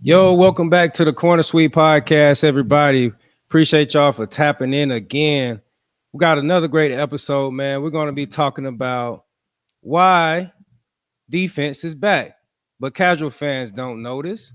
Yo, welcome back to the Corner Suite Podcast, everybody. Appreciate y'all for tapping in again. We got another great episode, man. We're going to be talking about why defense is back, but casual fans don't notice.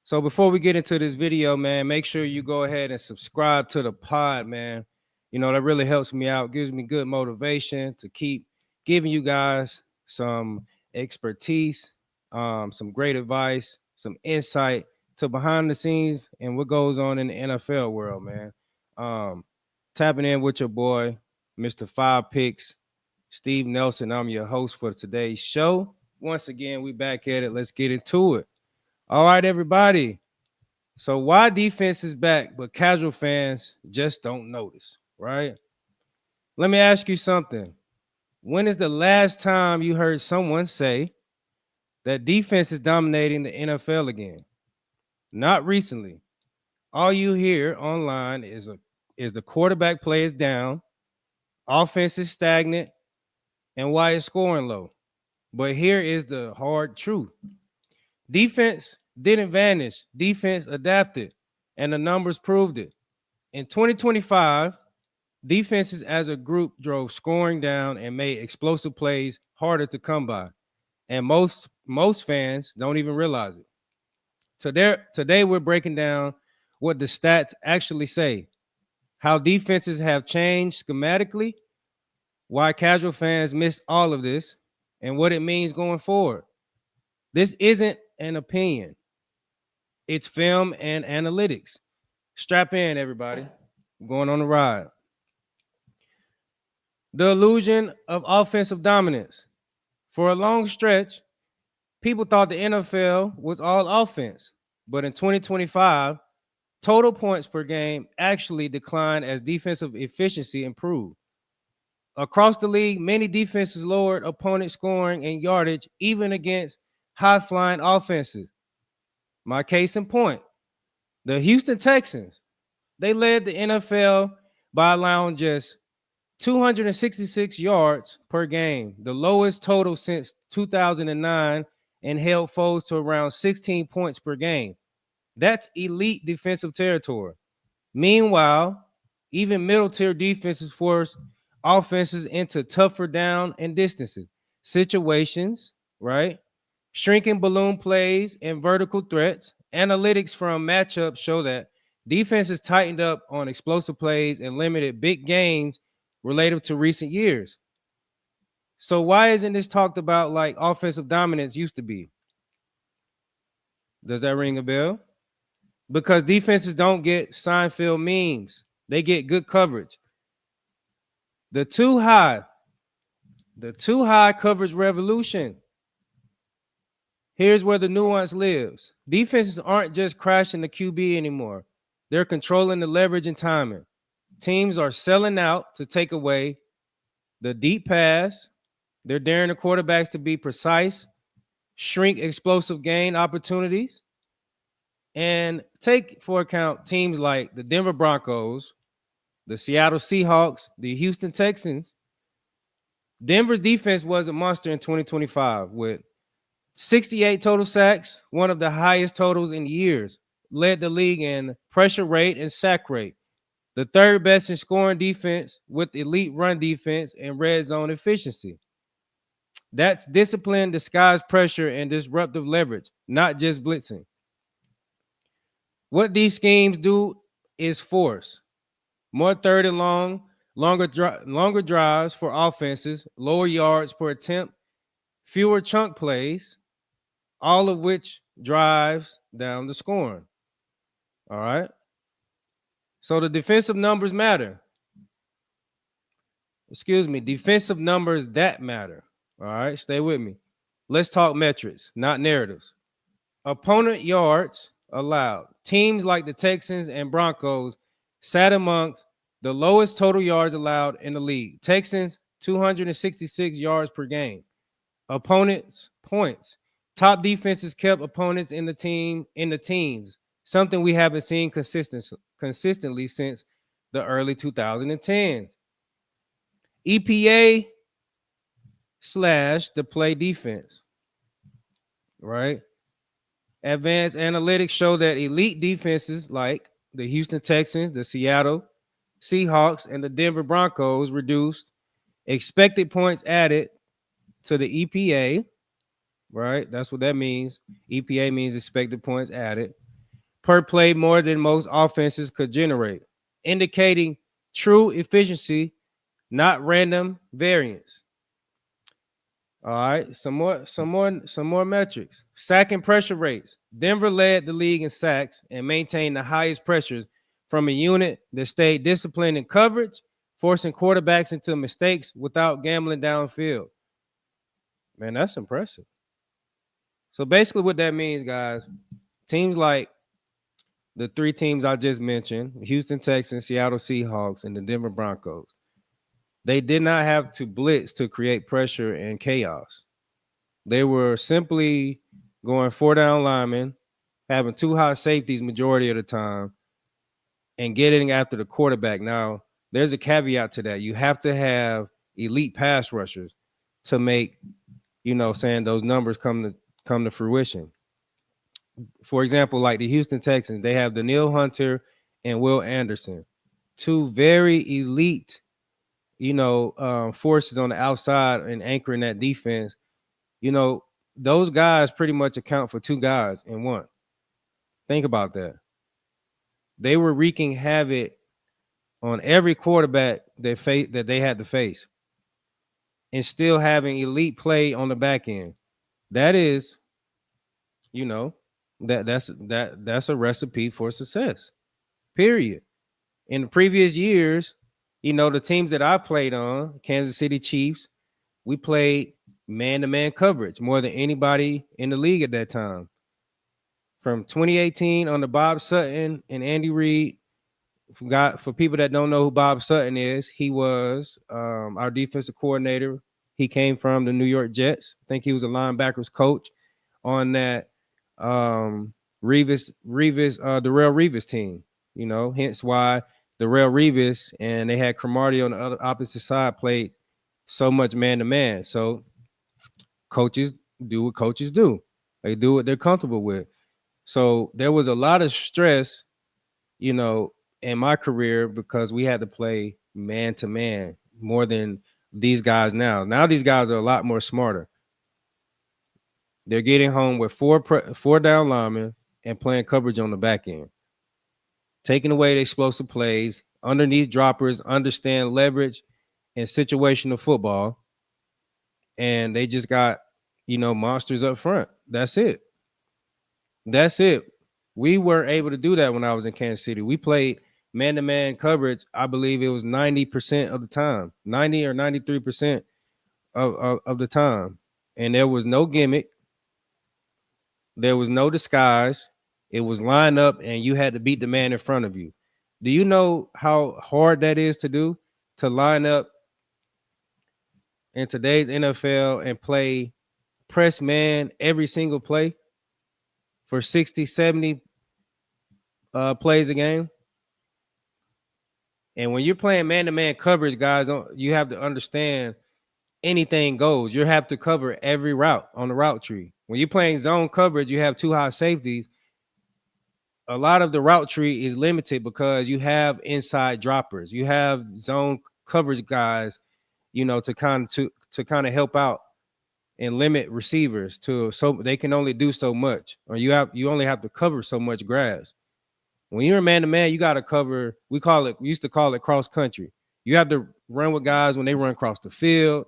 So before we get into this video, man, make sure you go ahead and subscribe to the pod, man. You know, that really helps me out, gives me good motivation to keep giving you guys some expertise, some great advice, some insight to behind the scenes and what goes on in the NFL world, man. Um, Tapping in with your boy, Mr. Five Picks, Steve Nelson. I'm your host for today's show. Once again, we back at it. Let's get into it. All right, everybody. So why defense is back, but casual fans just don't notice, right? Let me ask you something. When is the last time you heard someone say that defense is dominating the NFL again? Not recently. All you hear online is the quarterback play is down, offense is stagnant, and why is scoring low. But here is the hard truth. Defense didn't vanish. Defense adapted, and the numbers proved it. In 2025, defenses as a group drove scoring down and made explosive plays harder to come by. And most fans don't even realize it. Today we're breaking down what the stats actually say, how defenses have changed schematically, why casual fans miss all of this, and what it means going forward. This isn't an opinion. It's film and analytics. Strap in, everybody. We're going on a ride. The illusion of offensive dominance. For a long stretch, people thought the NFL was all offense. But in 2025, total points per game actually declined as defensive efficiency improved. Across the league, many defenses lowered opponent scoring and yardage even against high-flying offenses. My case in point, the Houston Texans, they led the NFL by allowing just 266 yards per game, the lowest total since 2009, and held foes to around 16 points per game. That's elite defensive territory. Meanwhile, even middle tier defenses force offenses into tougher down and distances situations, right? Shrinking balloon plays and vertical threats. Analytics from matchups show that defenses tightened up on explosive plays and limited big gains related to recent years. So why isn't this talked about like offensive dominance used to be? Does that ring a bell? Because defenses don't get Seinfeld memes. They get good coverage. The too high, the too high coverage revolution. Here's where the nuance lives. Defenses aren't just crashing the QB anymore. They're controlling the leverage and timing. Teams are selling out to take away the deep pass. They're daring the quarterbacks to be precise, shrink explosive gain opportunities, and take for account teams like the Denver Broncos, the Seattle Seahawks, the Houston Texans. Denver's defense was a monster in 2025 with 68 total sacks, one of the highest totals in years, led the league in pressure rate and sack rate, the third best in scoring defense with elite run defense and red zone efficiency. That's discipline, disguised pressure, and disruptive leverage, not just blitzing. What these schemes do is force more third and longer drives for offenses, lower yards per attempt, fewer chunk plays, all of which drives down the scoring. All right. So the defensive numbers matter. Defensive numbers that matter. All right. Stay with me. Let's talk metrics, not narratives. Opponent yards allowed. Teams like the Texans and Broncos sat amongst the lowest total yards allowed in the league. Texans, 266 yards per game. Opponents' points. Top defenses kept opponents in the teens, something we haven't seen consistently since the early 2010s. EPA slash the play defense, right? Advanced analytics show that elite defenses like the Houston Texans, the Seattle Seahawks, and the Denver Broncos reduced expected points added to the EPA, right? That's what that means. EPA means expected points added per play more than most offenses could generate, indicating true efficiency, not random variance. All right, some more metrics. Sack and pressure rates. Denver led the league in sacks and maintained the highest pressures from a unit that stayed disciplined in coverage, forcing quarterbacks into mistakes without gambling downfield. Man, that's impressive. So basically, what that means, guys, teams like the three teams I just mentioned, Houston Texans, Seattle Seahawks, and the Denver Broncos, they did not have to blitz to create pressure and chaos. They were simply going four down linemen, having two high safeties majority of the time, and getting after the quarterback. Now, there's a caveat to that. You have to have elite pass rushers to make, saying those numbers come to fruition. For example, like the Houston Texans, they have Daniil Hunter and Will Anderson, two very elite, forces on the outside and anchoring that defense. Those guys pretty much account for two guys in one. Think about that. They were wreaking havoc on every quarterback that they had to face, and still having elite play on the back end. That is, that's a recipe for success. Period. In the previous years, the teams that I played on, Kansas City Chiefs, we played man-to-man coverage more than anybody in the league at that time. From 2018 on the Bob Sutton and Andy Reid. For people that don't know who Bob Sutton is, he was our defensive coordinator. He came from the New York Jets. I think he was a linebackers coach on that Darrelle Revis team. Hence why Darrelle Revis and they had Cromartie on the other opposite side played so much man-to-man. So coaches do what coaches do. They do what they're comfortable with. So there was a lot of stress, in my career because we had to play man-to-man more than these guys now. Now these guys are a lot more smarter. They're getting home with four down linemen and playing coverage on the back end, taking away the explosive plays, underneath droppers, understand leverage and situational football, and they just got, monsters up front. That's it. We weren't able to do that when I was in Kansas City. We played man-to-man coverage. I believe it was 90% of the time, 90 or 93% of the time. And there was no gimmick. There was no disguise. It was line up and you had to beat the man in front of you. Do you know how hard that is to do? To line up in today's NFL and play press man every single play for 60, 70 plays a game? And when you're playing man-to-man coverage, guys, you have to understand anything goes. You have to cover every route on the route tree. When you're playing zone coverage, you have two high safeties. A lot of the route tree is limited because you have inside droppers. You have zone coverage guys, to kind of help out and limit receivers so they can only do so much, or you only have to cover so much grass. When you're a man-to-man, you got to cover, we used to call it cross country. You have to run with guys when they run across the field.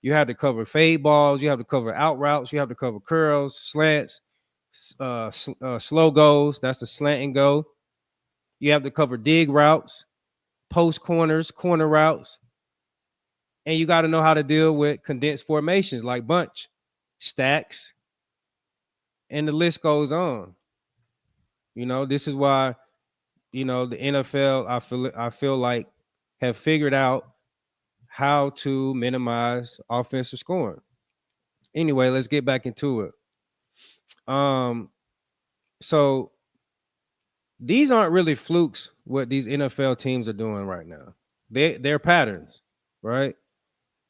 You have to cover fade balls. You have to cover out routes. You have to cover curls, slants, slow goes. That's the slant and go. You have to cover dig routes, post corners, corner routes. And you got to know how to deal with condensed formations like bunch, stacks, and the list goes on. This is why, the NFL, I feel like have figured out how to minimize offensive scoring. Anyway, let's get back into it. So these aren't really flukes what these NFL teams are doing right now. They're patterns, right?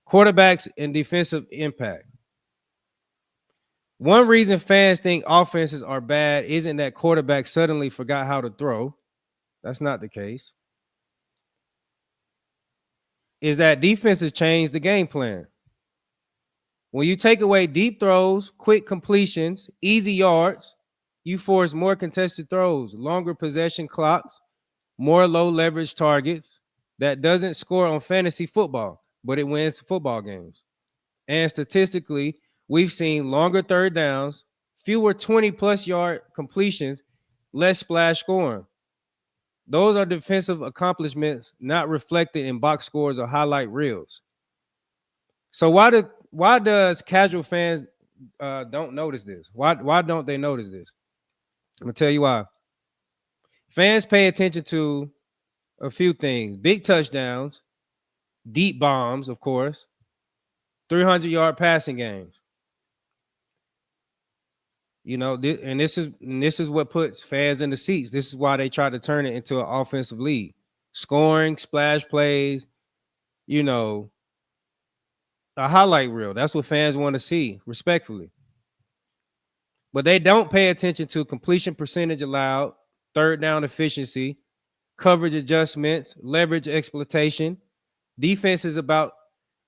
Quarterbacks and defensive impact. One reason fans think offenses are bad isn't that quarterbacks suddenly forgot how to throw. That's not the case. Is that defenses change the game plan. When you take away deep throws, quick completions, easy yards, you force more contested throws, longer possession clocks, more low leverage targets. That doesn't score on fantasy football, but it wins football games. And statistically, we've seen longer third downs, fewer 20-plus yard completions, less splash scoring. Those are defensive accomplishments not reflected in box scores or highlight reels. So why does casual fans don't notice this? Why don't they notice this? I'm gonna tell you why. Fans pay attention to a few things: big touchdowns, deep bombs, of course, 300-yard passing games. You know, this is what puts fans in the seats. This is why they try to turn it into an offensive league. Scoring, splash plays, you know, a highlight reel. That's what fans want to see, respectfully. But they don't pay attention to completion percentage allowed, third down efficiency, coverage adjustments, leverage exploitation. Defense is about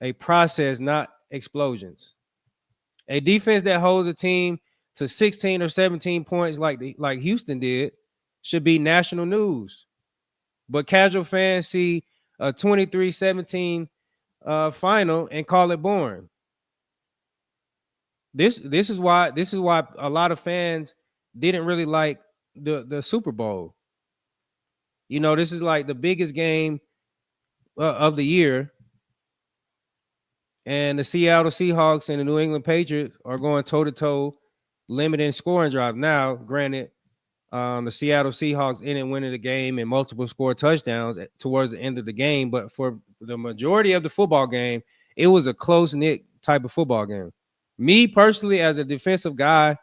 a process, not explosions. A defense that holds a team to 16 or 17 points like Houston did should be national news. But casual fans see a 23-17 final and call it boring. This is why a lot of fans didn't really like the Super Bowl. You know, this is like the biggest game of the year, and the Seattle Seahawks and the New England Patriots are going toe to toe, limiting scoring drive. Now, granted, the Seattle Seahawks ended winning the game and multiple score touchdowns towards the end of the game, but for the majority of the football game, it was a close-knit type of football game. Me personally, as a defensive guy,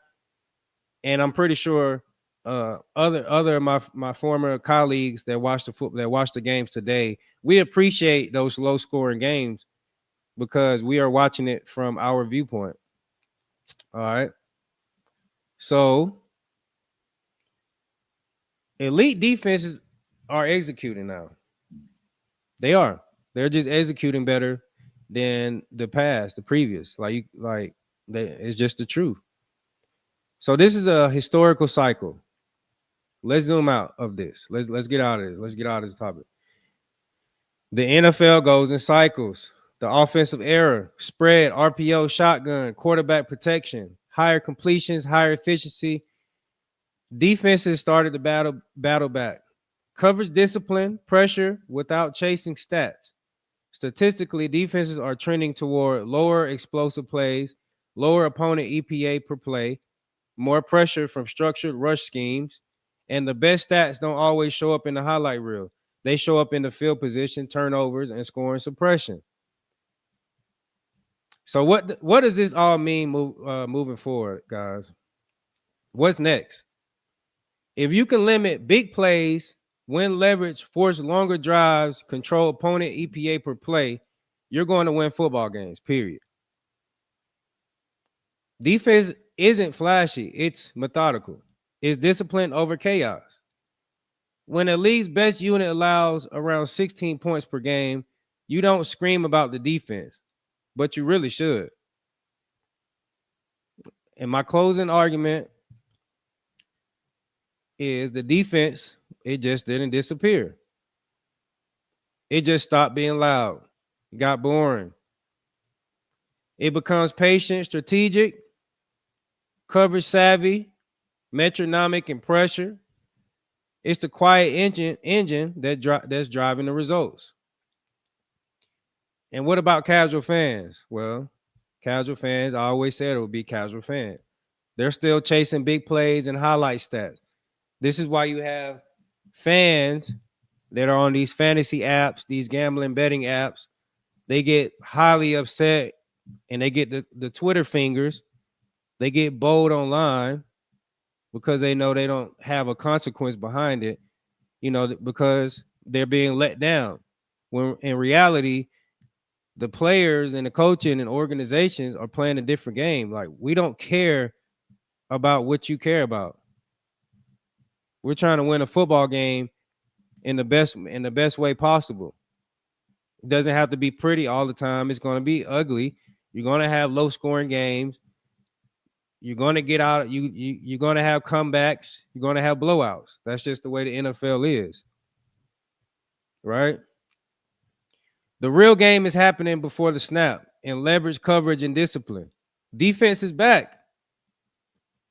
and I'm pretty sure other of my former colleagues that watch the games today, we appreciate those low-scoring games because we are watching it from our viewpoint. All right. So elite defenses are executing now. They are. They're just executing better than the previous. It's just the truth. So this is a historical cycle. Let's zoom out of this. Let's get out of this. Let's get out of this topic. The NFL goes in cycles. The offensive era, spread, RPO, shotgun, quarterback protection, higher completions, higher efficiency. Defenses started the battle back. Coverage discipline, pressure without chasing stats. Statistically, defenses are trending toward lower explosive plays, lower opponent EPA per play, more pressure from structured rush schemes, and the best stats don't always show up in the highlight reel. They show up in the field position, turnovers, and scoring suppression. So what does this all mean moving forward, guys? What's next? If you can limit big plays, win leverage, force longer drives, control opponent EPA per play, you're going to win football games, period. Defense isn't flashy. It's methodical. It's discipline over chaos. When a league's best unit allows around 16 points per game, you don't scream about the defense, but you really should. And my closing argument is the defense, it just didn't disappear. It just stopped being loud. It got boring. It becomes patient, strategic, coverage savvy, metronomic, and pressure. It's the quiet engine that's driving the results. And what about casual fans? Well, casual fans, I always said it would be casual fans. They're still chasing big plays and highlight stats. This is why you have fans that are on these fantasy apps, these gambling betting apps. They get highly upset and they get the Twitter fingers. They get bold online because they know they don't have a consequence behind it, you know, because they're being let down. When in reality, the players and the coaching and organizations are playing a different game. Like, we don't care about what you care about. We're trying to win a football game in the best way possible. It doesn't have to be pretty all the time. It's going to be ugly. You're going to have low scoring games. You're going to get out. You're going to have comebacks. You're going to have blowouts. That's just the way the NFL is, right? The real game is happening before the snap in leverage, coverage, and discipline. Defense is back.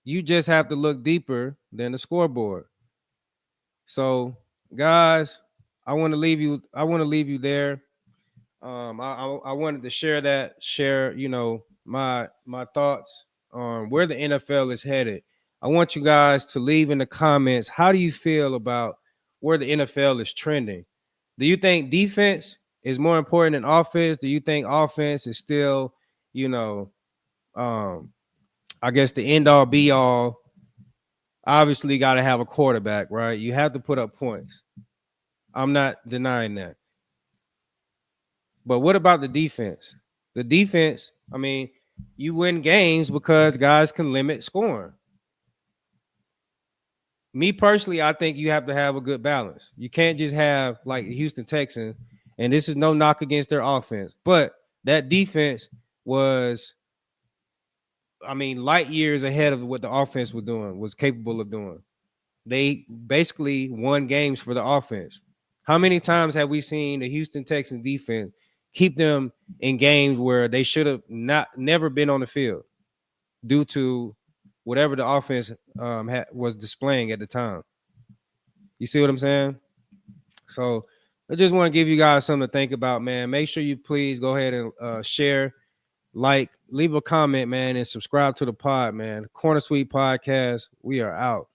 You just have to look deeper than the scoreboard. So, guys, I want to leave you. I want to leave you there. I wanted to share my thoughts on where the NFL is headed. I want you guys to leave in the comments. How do you feel about where the NFL is trending? Do you think defense is more important than offense? Do you think offense is still, you know, I guess the end all be all? Obviously, got to have a quarterback, right? You have to put up points. I'm not denying that. But what about the defense? The defense, I mean, you win games because guys can limit scoring. Me personally, I think you have to have a good balance. You can't just have like Houston Texans, and this is no knock against their offense, but that defense was, I mean, light years ahead of what the offense was capable of doing. They basically won games for the offense. How many times have we seen the Houston Texans defense keep them in games where they should have never been on the field due to whatever the offense was displaying at the time? You see what I'm saying? So I just want to give you guys something to think about, man. Make sure you please go ahead and share, like, leave a comment, man, and subscribe to the pod, man. Corner Suite Podcast. We are out.